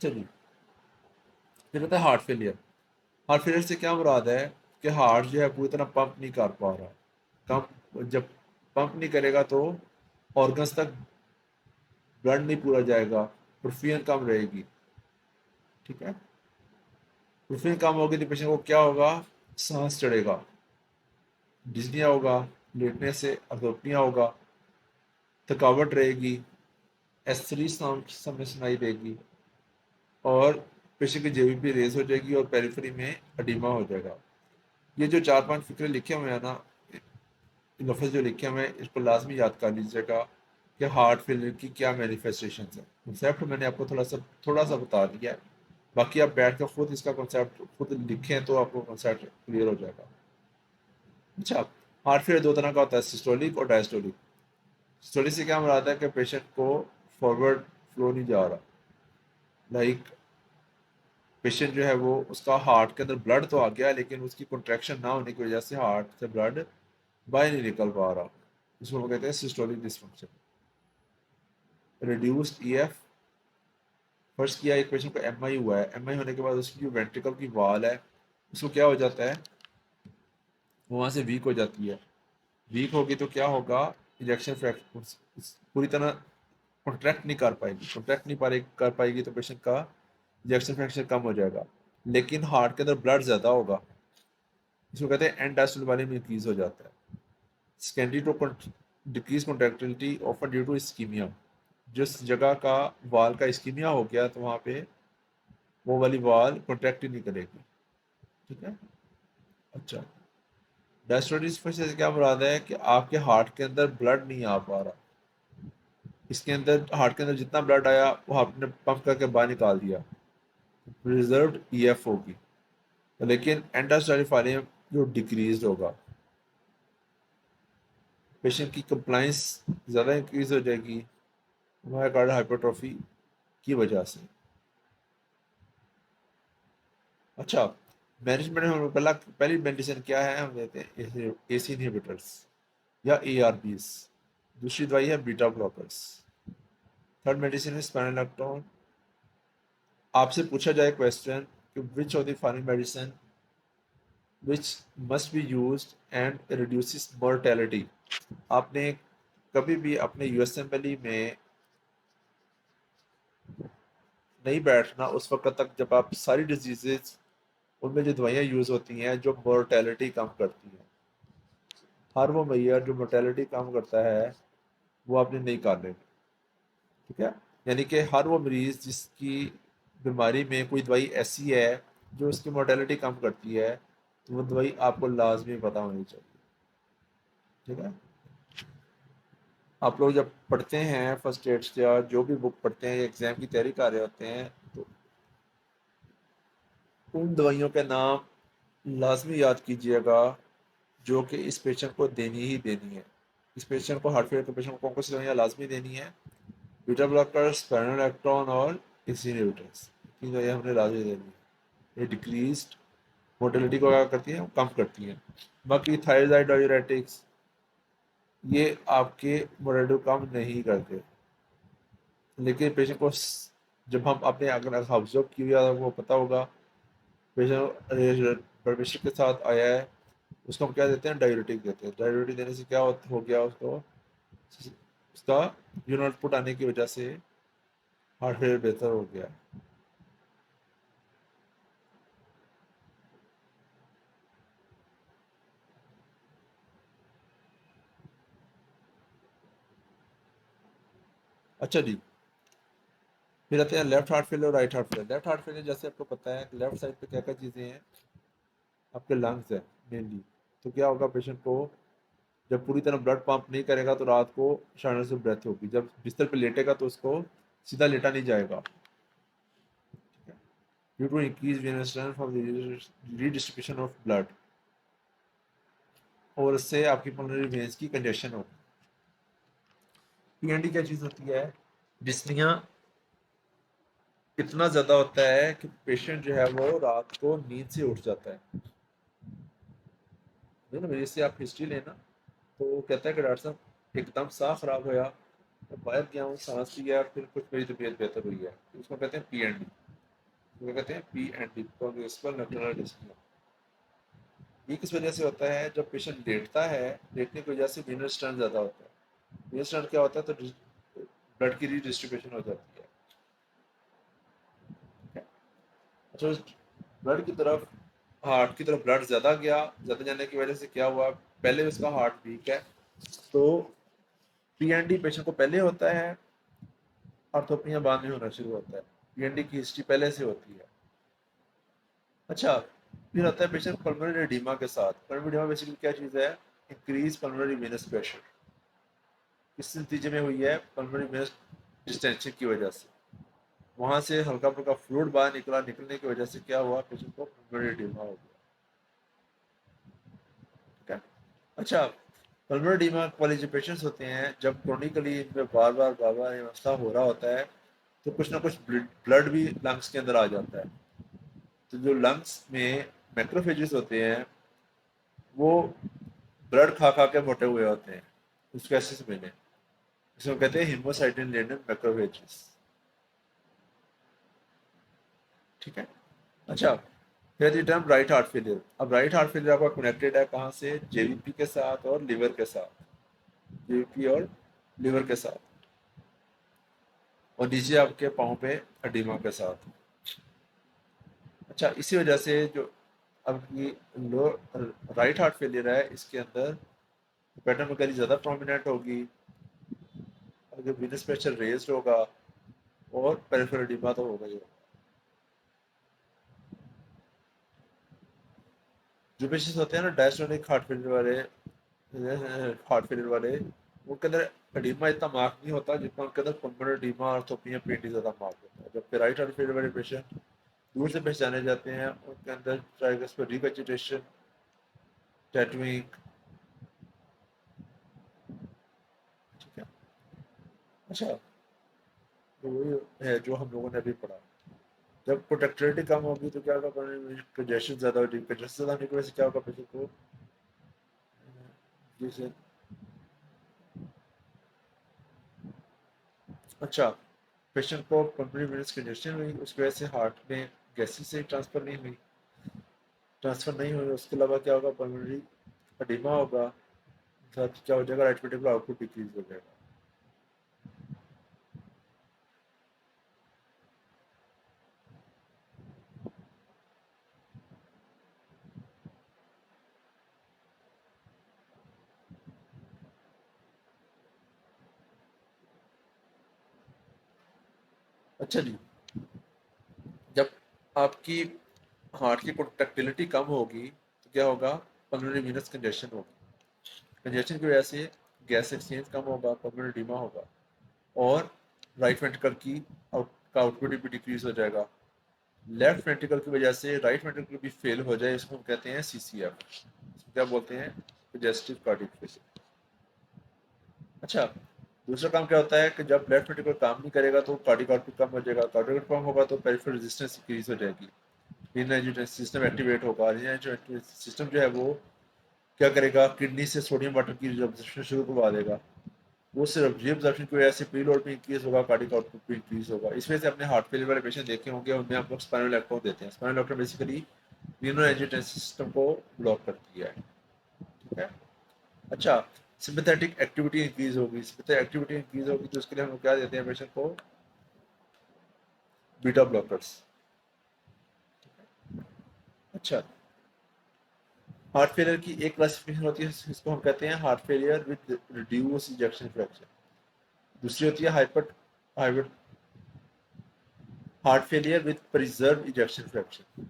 चलिए, फिर होता है हार्ट फेलियर। हार्ट फेलियर से क्या मुराद है कि हार्ट जो है पूरी तरह पंप नहीं कर पा रहा। कम जब पंप नहीं करेगा तो ऑर्गन्स तक ब्लड नहीं पूरा जाएगा, परफ्यूजन कम रहेगी। ठीक है, परफ्यूजन कम होगी तो पेशेंट को क्या होगा, सांस चढ़ेगा, डिजनिया होगा, लेटने से अर्थोपनिया होगा, थकावट रहेगी, एस3 साउंड समय सुनाई देगी, और पेशेंट की जेबी रेज हो जाएगी और पेरिफेरी में अडीमा हो जाएगा। ये जो चार पांच फिक्रे लिखे हुए हैं ना, लफ्ज़ जो लिखे हुए हैं, इसको लाजमी याद कर लीजिएगा कि हार्ट फेलियर की क्या मैनिफेस्टेशन है। कंसेप्ट मैंने आपको थोड़ा सा बता दिया है, बाकी आप बैठ कर खुद इसका कंसेप्ट खुद लिखें तो आपको कंसेप्ट क्लियर हो जाएगा। अच्छा, हार्ट फेलियर दो तरह का होता है, सिस्टोलिक और डायस्टोलिक। सिस्टोलिक से क्या मुराद है कि पेशेंट को फॉरवर्ड फ्लो नहीं जा रहा, लाइक पेशेंट जो है वो उसका हार्ट के अंदर ब्लड तो आ गया लेकिन उसकी कंट्रैक्शन ना होने की वजह से हार्ट से ब्लड बाहर नहीं निकल पा रहा। इसको वो कहते हैं systolic dysfunction. Reduced EF, first किया एक पेशेंट को एमआई हुआ है, एमआई होने के बाद उसकी जो वेंट्रिकल की वॉल है उसको क्या हो जाता है, वो वहाँ से वीक हो जाती है। वीक होगी तो क्या होगा, इंजेक्शन फ्रैक्शन पूरी तरह कॉन्ट्रैक्ट नहीं कर पाएगी, कॉन्ट्रैक्ट नहीं कर पाएगी तो पेशेंट का इंजेक्शन फ्रैक्शन कम हो जाएगा, लेकिन हार्ट के अंदर ब्लड ज़्यादा होगा। इसको कहते हैं एंड डायस्टोलिक वाले में इंक्रीज हो जाता है। Secondary to decrease contractility often due to ischemia, जिस जगह का वाल का इस्कीमिया हो गया तो वहाँ पे वो वाली वाल कॉन्ट्रैक्ट ही नहीं करेगी। ठीक है। अच्छा, डायस्टोलिस से क्या मुराद है कि आपके हार्ट के अंदर ब्लड नहीं आ पा रहा, इसके अंदर हार्ट के अंदर जितना ब्लड आया वो आपने पंप करके बाहर निकाल दिया, रिजर्व्ड ईएफ होगी, लेकिन एंडास्टोलिक वाले में जो डिक्रीज होगा, पेशेंट की कंप्लाइंस ज़्यादा इंक्रीज हो जाएगी मायोकार्डियल हाइपरट्रॉफी की वजह से। अच्छा, मैनेजमेंट में पहली मेडिसिन क्या है, हम देते हैं एसी इनहिबिटर्स या एआरबीस। दूसरी दवाई है बीटा ब्लॉकर्स। थर्ड मेडिसिन है स्पाइनोलेक्टोन। आपसे पूछा जाए क्वेश्चन कि which of the following medicine which must be used and reduces mortality, आपने कभी भी अपने यूएसएमएलई में नहीं बैठना उस वक्त तक जब आप सारी डिजीजेज उनमें जो दवाइयाँ यूज़ होती हैं जो मोर्टेलिटी कम करती हैं, हर वो मैयर जो मोर्टेलिटी कम करता है वो आपने नहीं कर लेनी। ठीक है, यानी कि हर वो मरीज़ जिसकी बीमारी में कोई दवाई ऐसी है जो उसकी मोर्टेलिटी कम करती है तो वो दवाई आपको लाजमी पता होनी चाहिए। ठीक है, आप लोग जब पढ़ते हैं फर्स्ट एड या जो भी बुक पढ़ते हैं एग्ज़ाम की तैयारी कर रहे होते हैं तो उन दवाइयों के नाम लाजमी याद कीजिएगा जो कि इस पेशेंट को देनी ही देनी है। इस पेशेंट को हार्ट फेलियर के पेशेंट को कौन कौन सी दवाइयाँ लाजमी देनी है, बीटा ब्लॉकर्स, स्पाइनोलेक्टोन और इनहिबिटर्स, तीन दवाइयाँ हमने लाजमी देनी है। ये डिक्रीज्ड मोटिलिटी को क्या करती हैं, कम करती हैं। बाकी थायराइड डाययूरेटिक्स ये आपके मोटिलिटी को कम नहीं करते, लेकिन पेशेंट को जब हम अपने अगर ऑब्जर्व किया वो पता होगा पेशेंट पेशेंट के साथ आया है उसको हम क्या देते हैं, डाययूरेटिक देते हैं। डाययूरेटिक देने से क्या हो गया, उसको उसका यूरिन आउटपुट आने की वजह से हार्ट फेलियर बेहतर हो गया। अच्छा जी, फिर आते हैं लेफ्ट हार्ट फेलियर और right heart failure. Left heart failure जैसे आपको पता है लेफ्ट साइड पे क्या क्या चीज़ें हैं, आपके लंग्स है मेनली। तो क्या होगा, पेशेंट को जब पूरी तरह ब्लड पंप नहीं करेगा तो रात को शार्टनेस ऑफ ब्रेथ होगी, जब बिस्तर पे लेटेगा तो उसको सीधा लेटा नहीं जाएगा। Due to increase venous from redistribution of blood, और उससे आपकी पल्मोनरी वेन्स की कंजेशन होगी। पीएनडी क्या चीज़ होती है, डिस्निया इतना ज़्यादा होता है कि पेशेंट जो है वो रात को नींद से उठ जाता है। ना मेरे से आप हिस्ट्री लेना तो वो कहता है कि डॉक्टर साहब एकदम साह खराब होया, मैं बाहर गया हूँ, सांस लिया, फिर कुछ मेरी तबीयत बेहतर हुई है, तो उसको कहते हैं पीएनडी। तो क्या कहते हैं P and D, paroxysmal nocturnal dyspnea. ये किस वजह से होता है? जब पेशेंट लेटता है, लेटने की वजह से वेनस टर्न ज़्यादा होता है। वेनस टर्न क्या होता है? तो ब्लड की रीडिस्ट्रीब्यूशन हो जाती है। ठीक है? अच्छा, ब्लड की तरफ, हार्ट की तरफ ब्लड ज़्यादा गया, ज़्यादा जाने की वजह से क्या हुआ? पहले उसका हार्ट वीक है, तो पीएनडी पेशेंट को पहले होता है, आर्थोपनिया बाद में होना शुरू होता है। पीएनडी की हिस्ट्री पहले से होती है। अच्छा, फिर आता है पेशेंट पल्मोनरी एडिमा के साथ। पल्मोनरी एडिमा बेसिकली क्या चीज़ है? Increase pulmonary venous pressure. किस नतीजे में हुई है? पल्मोनरी वेनस डिस्टेंशन की वजह से। वहां से हल्का फुल्का फ्लूइड बाहर निकला, निकलने की वजह से क्या हुआ? पेशेंट को पल्मोनरी एडिमा हो गया। ठीक है? अच्छा, पल्मोनरी एडिमा वाले जो पेशेंट्स होते हैं, जब क्रोनिकली इनमें बार बार ये मसला हो रहा होता है, तो कुछ ना कुछ ब्लड भी लंग्स के अंदर आ जाता है। तो जो लंग्स में मैक्रोफेजेस होते हैं, वो ब्लड खा खा के मोटे हुए होते हैं उस कैसे में, इसको कहते हैं हेमोसाइटिन लेडन मैक्रोफेजेस। ठीक है? अच्छा, फिर टर्म राइट हार्ट फेलियर। अब राइट हार्ट फेलियर आपका कनेक्टेड है कहाँ से? जेवीपी के साथ और लिवर के साथ। जेवीपी और लिवर के साथ, और नीचे आपके पाँव पे एडिमा के साथ। अच्छा, इसी वजह से जो अब ये लो राइट हार्ट फेलियर है, इसके अंदर हेपेटोमेगाली ज़्यादा प्रोमिनेंट होगी, अगर वेनस प्रेशर रेज्ड होगा, और पेरिफेरल एडिमा तो होगा ही होगा। जो पेशेंट्स होते हैं ना डायस्टोनिक हार्ट फेलियर वाले, उनके अंदर एडिमा इतना मार्क नहीं होता जितना उनके अंदर पल्मोनरी एडिमा और ऑर्थोपेनिया पेटी ज़्यादा मार्क होता है। जबकि राइट हार्ट फेलियर वाले पेशेंट दूर से पहचाने जाते हैं, उनके अंदर ट्राइगस पर रिवेजिटेशन, टैटूइंग। ठीक है? अच्छा, तो वही है जो हम लोगों ने अभी पढ़ा। जब प्रोटेक्टिविटी कम होगी तो क्या होगा? कंजेशन ज़्यादा होगी। कंजेशन ज़्यादा होने की वजह से क्या होगा? पेशेंट को जैसे, अच्छा, पेशेंट को पल्मोनरी वेनस कंजेशन हुई, उसकी वजह से हार्ट में गैसेस से ट्रांसफर नहीं हुई। उसके अलावा क्या होगा? पल्मोनरी एडिमा होगा, साथ क्या हो जाएगा? राइट वेंट्रिकुलर आउटपुट डिक्रीज हो जाएगा। अच्छा जी, जब आपकी हार्ट की कंडक्टिविटी कम होगी तो क्या होगा? पल्मोनरी वेनस कंजेशन होगी। कंजेशन की वजह से गैस एक्सचेंज कम होगा, पल्मोनरी एडिमा होगा, और राइट वेंट्रिकल की का आउटपुट भी डिक्रीज हो जाएगा। लेफ्ट वेंट्रिकल की वजह से राइट वेंट्रिकल भी फेल हो जाए, इसको हम कहते हैं सीसीएफ। इसको क्या बोलते हैं? Congestive cardiac failure. अच्छा, दूसरा काम क्या होता है कि जब लेफ्ट वेंट्रिकल काम नहीं करेगा तो कार्डियक आउटपुट कम हो जाएगा। कार्डियक आउटपुट कम होगा तो पेरिफेरल रेजिस्टेंस इंक्रीज हो जाएगी, रीनल सिस्टम एक्टिवेट होगा। रीनल सिस्टम जो है वो क्या करेगा? किडनी से सोडियम वाटर की रिअब्जॉर्प्शन शुरू करवा देगा। वो सिर्फ रीअब्जॉर्प्शन की वजह से प्रीलोड में इंक्रीज होगा, कार्डियक आउटपुट भी इंक्रीज होगा। इस वजह से अपने हार्ट फेलियर वाले पेशेंट देखे होंगे, उनमें हम लोग स्पाइनल इलेक्ट्रोड देते हैं। Spinal electrode basically renal angiotensin system को ब्लॉक करती है। ठीक है? अच्छा, सिंपैथेटिक एक्टिविटी इंक्रीज होगी। सिंपैथेटिक एक्टिविटी इंक्रीज होगी तो उसके लिए हम लोग क्या देते हैं पेशेंट को? Beta blockers. अच्छा, हार्ट फेलियर की एक क्लासिफिकेशन होती है, इसको हम कहते हैं heart failure with reduce ejection fraction. दूसरी होती है hyper heart failure with preserve ejection fraction.